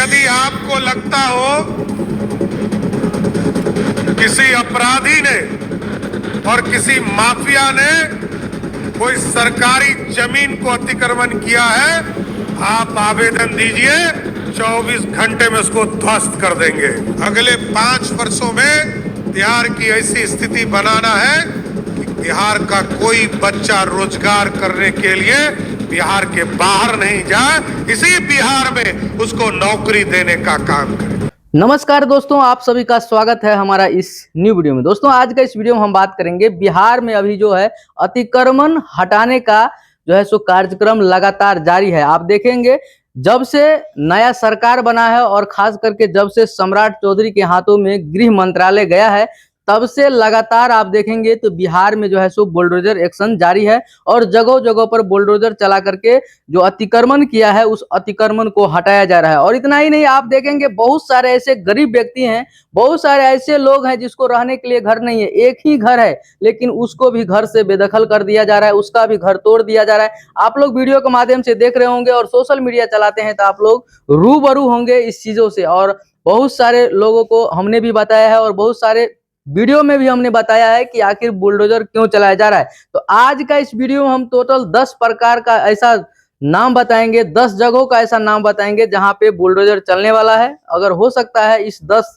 यदि आपको लगता हो किसी अपराधी ने और किसी माफिया ने कोई सरकारी जमीन को अतिक्रमण किया है, आप आवेदन दीजिए, 24 घंटे में उसको ध्वस्त कर देंगे। अगले 5 वर्षों में बिहार की ऐसी स्थिति बनाना है कि बिहार का कोई बच्चा रोजगार करने के लिए बिहार के बाहर नहीं जाए, इसी बिहार में उसको नौकरी देने का काम करें। नमस्कार दोस्तों, आप सभी का स्वागत है हमारा इस न्यू वीडियो में। दोस्तों आज का इस वीडियो में हम बात करेंगे बिहार में अभी जो है अतिक्रमण हटाने का जो है सो कार्यक्रम लगातार जारी है। आप देखेंगे जब से नया सरकार बना है और खास करके जब से सम्राट चौधरी के हाथों में गृह मंत्रालय गया है, तब से लगातार आप देखेंगे तो बिहार में जो है सो बुलडोजर एक्शन जारी है और जगह जगह पर बुलडोजर चला करके जो अतिक्रमण किया है उस अतिक्रमण को हटाया जा रहा है। और इतना ही नहीं, आप देखेंगे बहुत सारे ऐसे गरीब व्यक्ति हैं, बहुत सारे ऐसे लोग हैं जिसको रहने के लिए घर नहीं है, एक ही घर है लेकिन उसको भी घर से बेदखल कर दिया जा रहा है, उसका भी घर तोड़ दिया जा रहा है। आप लोग वीडियो के माध्यम से देख रहे होंगे और सोशल मीडिया चलाते हैं तो आप लोग रूबरू होंगे इस चीजों से। और बहुत सारे लोगों को हमने भी बताया है और बहुत सारे वीडियो में भी हमने बताया है कि आखिर बुलडोजर क्यों चलाया जा रहा है। तो आज का इस वीडियो में हम टोटल 10 प्रकार का ऐसा नाम बताएंगे, 10 जगहों का ऐसा नाम बताएंगे जहां पे बुलडोजर चलने वाला है। अगर हो सकता है इस 10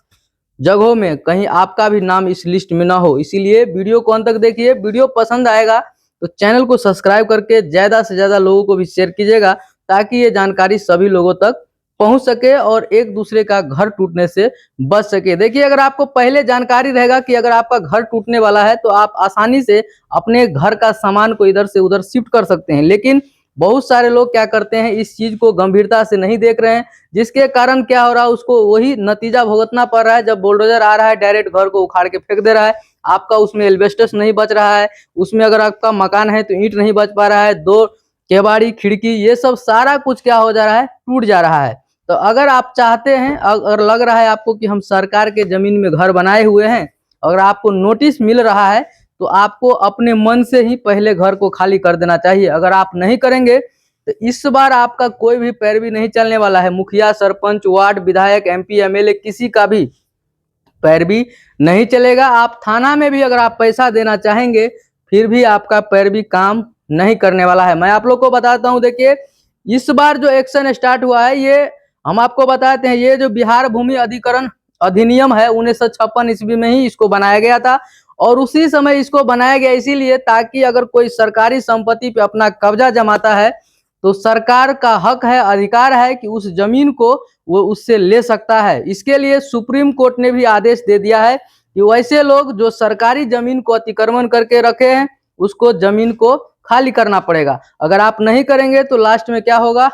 जगहों में कहीं आपका भी नाम इस लिस्ट में ना हो, इसीलिए वीडियो को अंत तक देखिए। वीडियो पसंद आएगा तो चैनल को सब्सक्राइब करके ज्यादा से ज्यादा लोगों को भी शेयर कीजिएगा ताकि ये जानकारी सभी लोगों तक पहुंच सके और एक दूसरे का घर टूटने से बच सके। देखिए, अगर आपको पहले जानकारी रहेगा कि अगर आपका घर टूटने वाला है तो आप आसानी से अपने घर का सामान को इधर से उधर शिफ्ट कर सकते हैं, लेकिन बहुत सारे लोग क्या करते हैं, इस चीज को गंभीरता से नहीं देख रहे हैं, जिसके कारण क्या हो रहा है उसको वही नतीजा भुगतना पड़ रहा है। जब बुलडोजर आ रहा है डायरेक्ट घर को उखाड़ के फेंक दे रहा है, आपका उसमें एल्वेस्टस नहीं बच रहा है, उसमें अगर आपका मकान है तो ईंट नहीं बच पा रहा है, दो केवाड़ी खिड़की ये सब सारा कुछ क्या हो जा रहा है, टूट जा रहा है। तो अगर आप चाहते हैं, अगर लग रहा है आपको कि हम सरकार के जमीन में घर बनाए हुए हैं, अगर आपको नोटिस मिल रहा है तो आपको अपने मन से ही पहले घर को खाली कर देना चाहिए। अगर आप नहीं करेंगे तो इस बार आपका कोई भी पैरवी नहीं चलने वाला है। मुखिया, सरपंच, वार्ड विधायक, एमपी, एमएलए किसी का भी पैरवी नहीं चलेगा। आप थाना में भी अगर आप पैसा देना चाहेंगे फिर भी आपका पैरवी काम नहीं करने वाला है। मैं आप लोग को बताता हूं, देखिए इस बार जो एक्शन स्टार्ट हुआ है ये हम आपको बताते हैं। ये जो बिहार भूमि अधिग्रहण अधिनियम है 1956 ईस्वी में ही इसको बनाया गया था और उसी समय इसको बनाया गया इसीलिए ताकि अगर कोई सरकारी संपत्ति पे अपना कब्जा जमाता है तो सरकार का हक है, अधिकार है कि उस जमीन को वो उससे ले सकता है। इसके लिए सुप्रीम कोर्ट ने भी आदेश दे दिया है कि वैसे लोग जो सरकारी जमीन को अतिक्रमण करके रखे हैं उसको जमीन को खाली करना पड़ेगा। अगर आप नहीं करेंगे तो लास्ट में क्या होगा,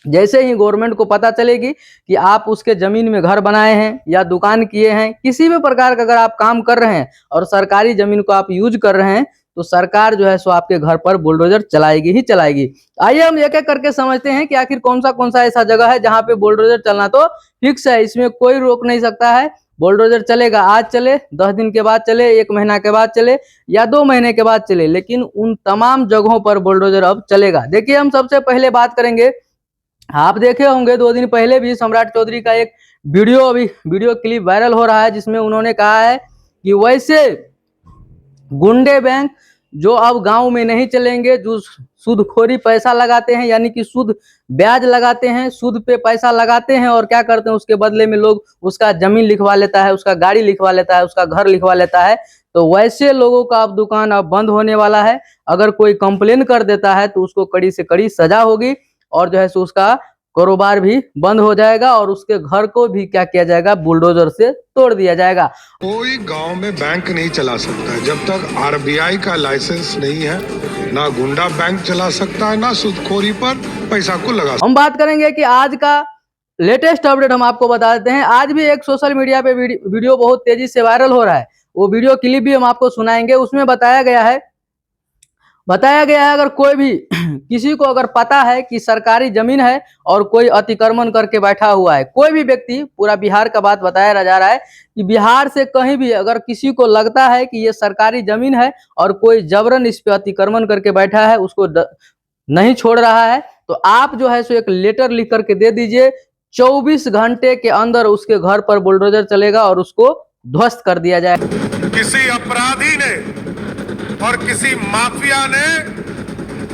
जैसे ही गवर्नमेंट को पता चलेगी कि आप उसके जमीन में घर बनाए हैं या दुकान किए हैं, किसी भी प्रकार का अगर आप काम कर रहे हैं और सरकारी जमीन को आप यूज कर रहे हैं तो सरकार जो है सो आपके घर पर बुलडोजर चलाएगी ही चलाएगी। आइए हम एक एक करके समझते हैं कि आखिर कौन सा ऐसा जगह है जहां पे बुलडोजर चलना तो फिक्स है, इसमें कोई रोक नहीं सकता है। बुलडोजर चलेगा, आज चले, 10 दिन के बाद चले, 1 महीना के बाद चले या 2 महीने के बाद चले, लेकिन उन तमाम जगहों पर बुलडोजर अब चलेगा। देखिए, हम सबसे पहले बात करेंगे, आप देखे होंगे 2 दिन पहले भी सम्राट चौधरी का एक वीडियो क्लिप वायरल हो रहा है जिसमें उन्होंने कहा है कि वैसे गुंडे बैंक जो अब गांव में नहीं चलेंगे, जो सूदखोरी पैसा लगाते हैं यानी कि सूद ब्याज लगाते हैं, सूद पे पैसा लगाते हैं और क्या करते हैं उसके बदले में लोग उसका जमीन लिखवा लेता है, उसका गाड़ी लिखवा लेता है, उसका घर लिखवा लेता है, तो वैसे लोगों का अब दुकान अब बंद होने वाला है। अगर कोई कंप्लेन कर देता है तो उसको कड़ी से कड़ी सजा होगी और जो है सो उसका कारोबार भी बंद हो जाएगा और उसके घर को भी क्या किया जाएगा, बुलडोजर से तोड़ दिया जाएगा। कोई गांव में बैंक नहीं चला सकता है जब तक आरबीआई का लाइसेंस नहीं है, ना गुंडा बैंक चला सकता है, ना सूदखोरी पर पैसा को लगा। हम बात करेंगे कि आज का लेटेस्ट अपडेट हम आपको बता देते हैं। आज भी एक सोशल मीडिया पे वीडियो बहुत तेजी से वायरल हो रहा है, वो वीडियो क्लिप भी हम आपको सुनाएंगे। उसमें बताया गया है अगर कोई भी किसी को अगर पता है कि सरकारी जमीन है और कोई अतिक्रमण करके बैठा हुआ है, कोई भी व्यक्ति, पूरा बिहार का बात बताया जा रहा है कि बिहार से कहीं भी अगर किसी को लगता है कि ये सरकारी जमीन है और कोई जबरन इस पे अतिक्रमण करके बैठा है, उसको नहीं छोड़ रहा है, तो आप जो है सो एक लेटर लिख करके दे दीजिए। 24 घंटे के अंदर उसके घर पर बुलडोजर चलेगा और उसको ध्वस्त कर दिया जाएगा। किसी अपराधी ने और किसी माफिया ने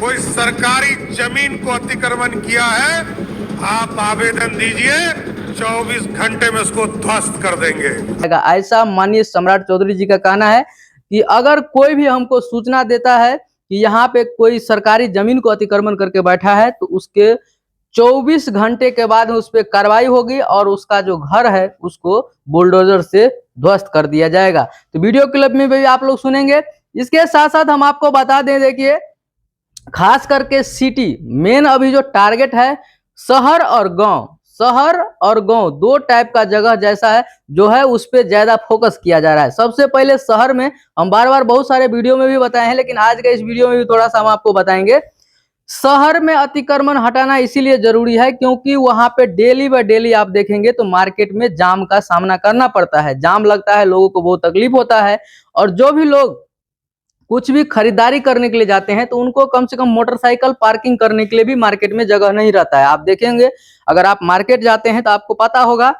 कोई सरकारी जमीन को अतिक्रमण किया है, आप आवेदन दीजिए, 24 घंटे में उसको ध्वस्त कर देंगे। ऐसा माननीय सम्राट चौधरी जी का कहना है कि अगर कोई भी हमको सूचना देता है कि यहाँ पे कोई सरकारी जमीन को अतिक्रमण करके बैठा है तो उसके 24 घंटे के बाद उस पर कार्रवाई होगी और उसका जो घर है उसको बुलडोजर से ध्वस्त कर दिया जाएगा। तो वीडियो क्लिप में भी आप लोग सुनेंगे। इसके साथ साथ हम आपको बता दें, देखिए खास करके सिटी मेन अभी जो टारगेट है शहर और गांव दो टाइप का जगह जैसा है जो है उस पर ज्यादा फोकस किया जा रहा है। सबसे पहले शहर में हम बार बार बहुत सारे वीडियो में भी बताए हैं, लेकिन आज के इस वीडियो में भी थोड़ा सा हम आपको बताएंगे। शहर में अतिक्रमण हटाना इसीलिए जरूरी है क्योंकि वहां पे डेली बाय डेली आप देखेंगे तो मार्केट में जाम का सामना करना पड़ता है, जाम लगता है, लोगों को बहुत तकलीफ होता है। और जो भी लोग कुछ भी खरीदारी करने के लिए जाते हैं तो उनको कम से कम मोटरसाइकिल पार्किंग करने के लिए भी मार्केट में जगह नहीं रहता है। आप देखेंगे अगर आप मार्केट जाते हैं तो आपको पता होगा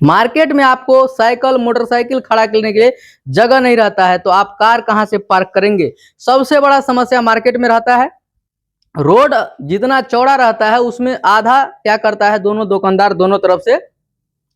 मार्केट में आपको साइकिल मोटरसाइकिल खड़ा करने के लिए जगह नहीं रहता है, तो आप कार कहां से पार्क करेंगे। सबसे बड़ा समस्या मार्केट में रहता है, रोड जितना चौड़ा रहता है उसमें आधा क्या करता है, दोनों दुकानदार दोनों तरफ से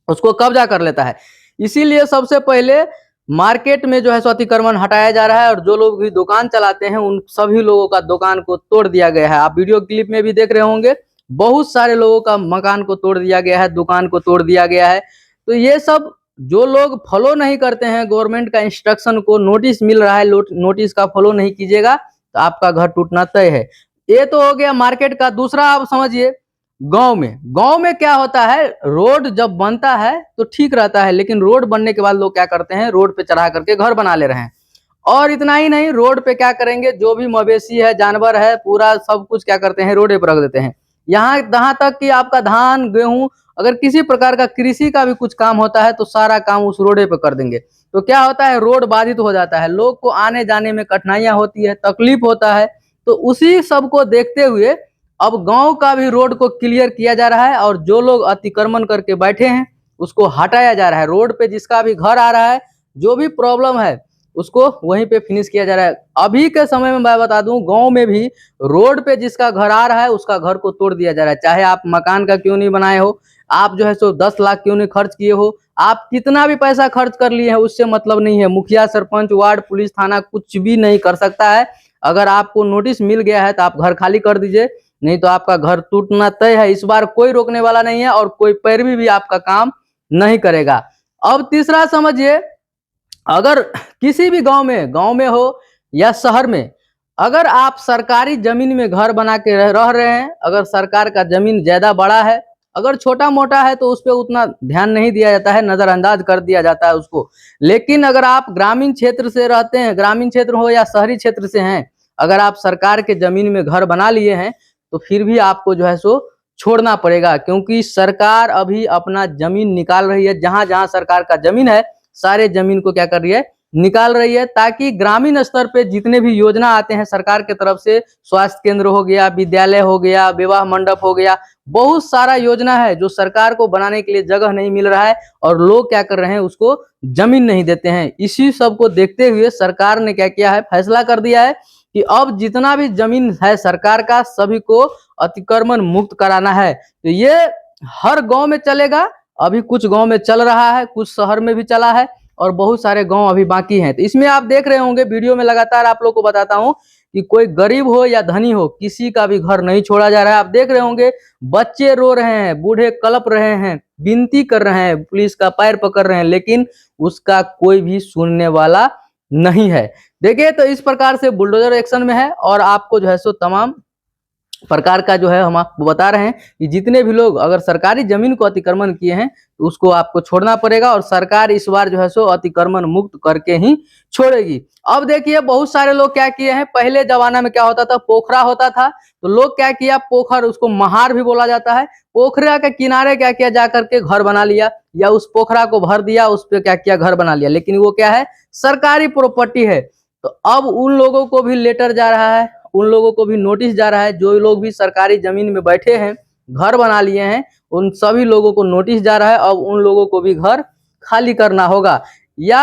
उसको कब्जा कर लेता है। इसीलिए सबसे पहले मार्केट में जो है अतिक्रमण हटाया जा रहा है और जो लोग भी दुकान चलाते हैं उन सभी लोगों का दुकान को तोड़ दिया गया है। आप वीडियो क्लिप में भी देख रहे होंगे, बहुत सारे लोगों का मकान को तोड़ दिया गया है, दुकान को तोड़ दिया गया है। तो ये सब जो लोग फॉलो नहीं करते हैं गवर्नमेंट का इंस्ट्रक्शन को, नोटिस मिल रहा है, नोटिस का फॉलो नहीं कीजिएगा तो आपका घर टूटना तय है। ये तो हो गया मार्केट का। दूसरा आप समझिए गांव में क्या होता है, रोड जब बनता है तो ठीक रहता है, लेकिन रोड बनने के बाद लोग क्या करते हैं, रोड पे चढ़ा करके घर बना ले रहे हैं। और इतना ही नहीं, रोड पे क्या करेंगे, जो भी मवेशी है, जानवर है, पूरा सब कुछ क्या करते हैं, रोडे पर रख देते हैं। यहाँ तक कि आपका धान गेहूं अगर किसी प्रकार का कृषि का भी कुछ काम होता है तो सारा काम उस रोडे पे कर देंगे। तो क्या होता है, रोड बाधित हो जाता है, लोग को आने जाने में कठिनाइयां होती है, तकलीफ होता है। तो उसी सब को देखते हुए अब गांव का भी रोड को क्लियर किया जा रहा है और जो लोग अतिक्रमण करके बैठे हैं उसको हटाया जा रहा है। रोड पे जिसका भी घर आ रहा है, जो भी प्रॉब्लम है उसको वहीं पे फिनिश किया जा रहा है। अभी के समय में मैं बता दूं, गांव में भी रोड पे जिसका घर आ रहा है उसका घर को तोड़ दिया जा रहा है। चाहे आप मकान का क्यों नहीं बनाए हो, आप जो है 10 लाख क्यों नहीं खर्च किए हो, आप कितना भी पैसा खर्च कर लिए हैं, उससे मतलब नहीं है। मुखिया, सरपंच, वार्ड, पुलिस, थाना कुछ भी नहीं कर सकता है। अगर आपको नोटिस मिल गया है तो आप घर खाली कर दीजिए, नहीं तो आपका घर टूटना तय है। इस बार कोई रोकने वाला नहीं है और कोई पैरवी भी आपका काम नहीं करेगा। अब तीसरा समझिए, अगर किसी भी गांव में हो या शहर में, अगर आप सरकारी जमीन में घर बना के रह रहे हैं, अगर सरकार का जमीन ज्यादा बड़ा है, अगर छोटा मोटा है तो उस पर उतना ध्यान नहीं दिया जाता है, नजरअंदाज कर दिया जाता है उसको। लेकिन अगर आप ग्रामीण क्षेत्र से रहते हैं, ग्रामीण क्षेत्र हो या शहरी क्षेत्र से हैं, अगर आप सरकार के जमीन में घर बना लिए हैं तो फिर भी आपको जो है छोड़ना पड़ेगा, क्योंकि सरकार अभी अपना जमीन निकाल रही है। जहां जहां सरकार का जमीन है सारे जमीन को क्या कर रही है, निकाल रही है, ताकि ग्रामीण स्तर पे जितने भी योजना आते हैं सरकार के तरफ से, स्वास्थ्य केंद्र हो गया, विद्यालय हो गया, विवाह मंडप हो गया, बहुत सारा योजना है जो सरकार को बनाने के लिए जगह नहीं मिल रहा है और लोग क्या कर रहे हैं, उसको जमीन नहीं देते हैं। इसी सब को देखते हुए सरकार ने क्या किया है, फैसला कर दिया है कि अब जितना भी जमीन है सरकार का सभी को अतिक्रमण मुक्त कराना है। तो ये हर गांव में चलेगा। अभी कुछ गांव में चल रहा है, कुछ शहर में भी चला है और बहुत सारे गांव अभी बाकी हैं। तो इसमें आप देख रहे होंगे, वीडियो में लगातार आप लोग को बताता हूं कि कोई गरीब हो या धनी हो, किसी का भी घर नहीं छोड़ा जा रहा है। आप देख रहे होंगे बच्चे रो रहे हैं, बूढ़े कलप रहे हैं, विनती कर रहे हैं, पुलिस का पैर पकड़ रहे हैं, लेकिन उसका कोई भी सुनने वाला नहीं है। देखिए, तो इस प्रकार से बुलडोजर एक्शन में है और आपको जो है तमाम प्रकार का जो है हम आपको बता रहे हैं कि जितने भी लोग अगर सरकारी जमीन को अतिक्रमण किए हैं तो उसको आपको छोड़ना पड़ेगा और सरकार इस बार जो है अतिक्रमण मुक्त करके ही छोड़ेगी। अब देखिए, बहुत सारे लोग क्या किए हैं, पहले जमाना में क्या होता था, पोखरा होता था तो लोग क्या किया, पोखर, उसको महार भी बोला जाता है, पोखरा के किनारे क्या किया, जाकर के घर बना लिया या उस पोखरा को भर दिया, उस पर क्या किया, घर बना लिया। लेकिन वो क्या है, सरकारी प्रॉपर्टी है। तो अब उन लोगों को भी लेटर जा रहा है, उन लोगों को भी नोटिस जा रहा है। जो लोग भी सरकारी जमीन में बैठे हैं, घर बना लिए हैं, उन सभी लोगों को नोटिस जा रहा है। अब उन लोगों को भी घर खाली करना होगा। या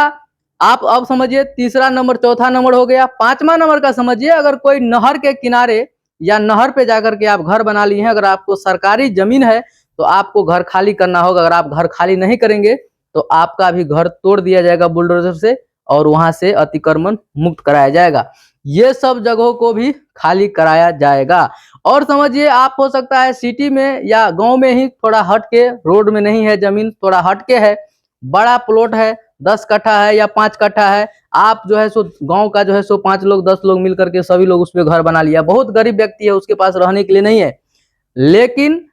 आप अब समझिए तीसरा नंबर, चौथा नंबर हो गया। पांचवा नंबर का समझिए, अगर कोई नहर के किनारे या नहर पे जाकर के आप घर बना लिए हैं, अगर आपको सरकारी जमीन है तो आपको घर खाली करना होगा। अगर आप घर खाली नहीं करेंगे तो आपका भी घर तोड़ दिया जाएगा बुलडोजर से और वहां से अतिक्रमण मुक्त कराया जाएगा। ये सब जगहों को भी खाली कराया जाएगा। और समझिए, आप हो सकता है सिटी में या गांव में ही थोड़ा हट के, रोड में नहीं है जमीन, थोड़ा हट के है, बड़ा प्लॉट है, 10 कट्ठा है या 5 कट्ठा है, आप जो है सो गांव का जो है सो 5 लोग 10 लोग मिलकर के सभी लोग उस पर घर बना लिया। बहुत गरीब व्यक्ति है, उसके पास रहने के लिए नहीं है, लेकिन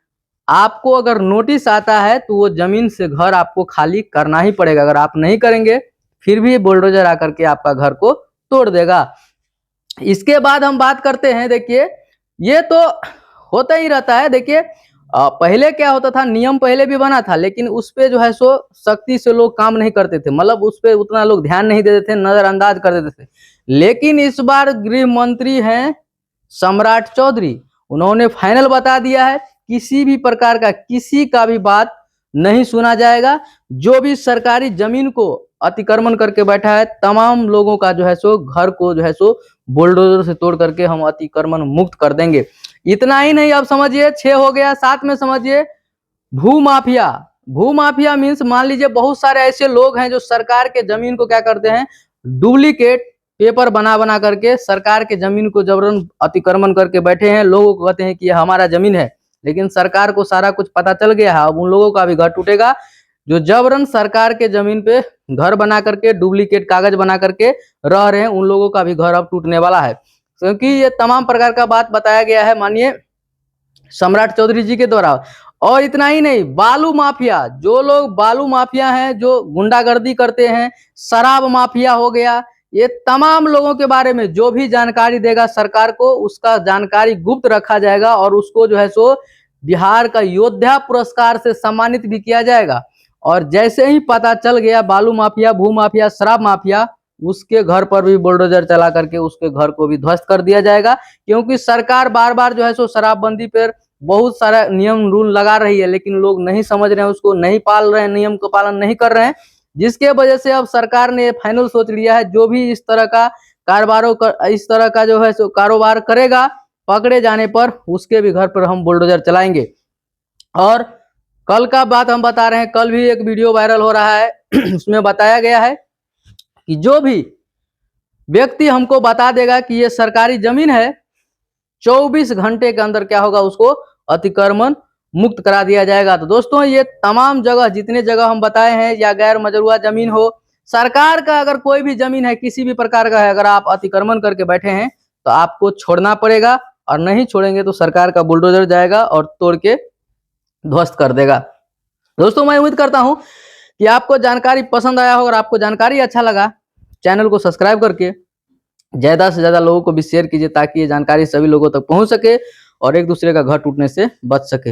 आपको अगर नोटिस आता है तो वो जमीन से घर आपको खाली करना ही पड़ेगा। अगर आप नहीं करेंगे फिर भी बुलडोजर आकर के आपका घर को तोड़ देगा। इसके बाद हम बात करते हैं, देखिए ये तो होता ही रहता है। देखिए पहले क्या होता था, नियम पहले भी बना था, लेकिन उस पे जो है सो सख्ती से लोग काम नहीं करते थे, मतलब उस पे उतना लोग ध्यान नहीं देते थे, नजरअंदाज कर देते थे। लेकिन इस बार गृह मंत्री हैं सम्राट चौधरी, उन्होंने फाइनल बता दिया है किसी भी प्रकार का, किसी का भी बात नहीं सुना जाएगा। जो भी सरकारी जमीन को अतिक्रमण करके बैठा है, तमाम लोगों का जो है सो घर को जो है सो बुलडोजर से तोड़ करके हम अतिक्रमण मुक्त कर देंगे। इतना ही नहीं, अब समझिए 6 हो गया, 7 में समझिए भू माफिया। भू माफिया मीन्स, मान लीजिए बहुत सारे ऐसे लोग हैं जो सरकार के जमीन को क्या करते हैं, डुप्लीकेट पेपर बना बना करके सरकार के जमीन को जबरन अतिक्रमण करके बैठे हैं। लोगों को कहते हैं कि यह हमारा जमीन है, लेकिन सरकार को सारा कुछ पता चल गया है। अब उन लोगों का भी घर टूटेगा जो जबरन सरकार के जमीन पे घर बना करके, डुप्लीकेट कागज बना करके रह रहे हैं, उन लोगों का भी घर अब टूटने वाला है। क्योंकि ये तमाम प्रकार का बात बताया गया है माननीय सम्राट चौधरी जी के द्वारा। और इतना ही नहीं, बालू माफिया, जो लोग बालू माफिया हैं, जो गुंडागर्दी करते हैं, शराब माफिया हो गया, ये तमाम लोगों के बारे में जो भी जानकारी देगा सरकार को, उसका जानकारी गुप्त रखा जाएगा और उसको जो है सो बिहार का योद्धा पुरस्कार से सम्मानित भी किया जाएगा। और जैसे ही पता चल गया बालू माफिया, भू माफिया, शराब माफिया, उसके घर पर भी बुलडोजर चला करके उसके घर को भी ध्वस्त कर दिया जाएगा। क्योंकि सरकार बार बार जो है सो शराबबंदी पर बहुत सारा नियम रूल लगा रही है, लेकिन लोग नहीं समझ रहे हैं, उसको नहीं पाल रहे हैं, नियम का पालन नहीं कर रहे हैं, जिसके वजह से अब सरकार ने फाइनल सोच लिया है, जो भी इस तरह का इस तरह का जो है सो कारोबार करेगा, पकड़े जाने पर उसके भी घर पर हम बुलडोजर चलाएंगे। और कल का बात हम बता रहे हैं, कल भी एक वीडियो वायरल हो रहा है उसमें बताया गया है कि जो भी व्यक्ति हमको बता देगा कि ये सरकारी जमीन है, 24 घंटे के अंदर क्या होगा, उसको अतिक्रमण मुक्त करा दिया जाएगा। तो दोस्तों, ये तमाम जगह, जितने जगह हम बताए हैं, या गैर मजरूआ जमीन हो, सरकार का अगर कोई भी जमीन है, किसी भी प्रकार का है, अगर आप अतिक्रमण करके बैठे हैं तो आपको छोड़ना पड़ेगा, और नहीं छोड़ेंगे तो सरकार का बुलडोजर जाएगा और तोड़ के ध्वस्त कर देगा। दोस्तों, मैं उम्मीद करता हूं कि आपको जानकारी पसंद आया होगा। अगर आपको जानकारी अच्छा लगा, चैनल को सब्सक्राइब करके ज्यादा से ज्यादा लोगों को भी शेयर कीजिए, ताकि ये जानकारी सभी लोगों तक पहुंच सके और एक दूसरे का घर टूटने से बच सके।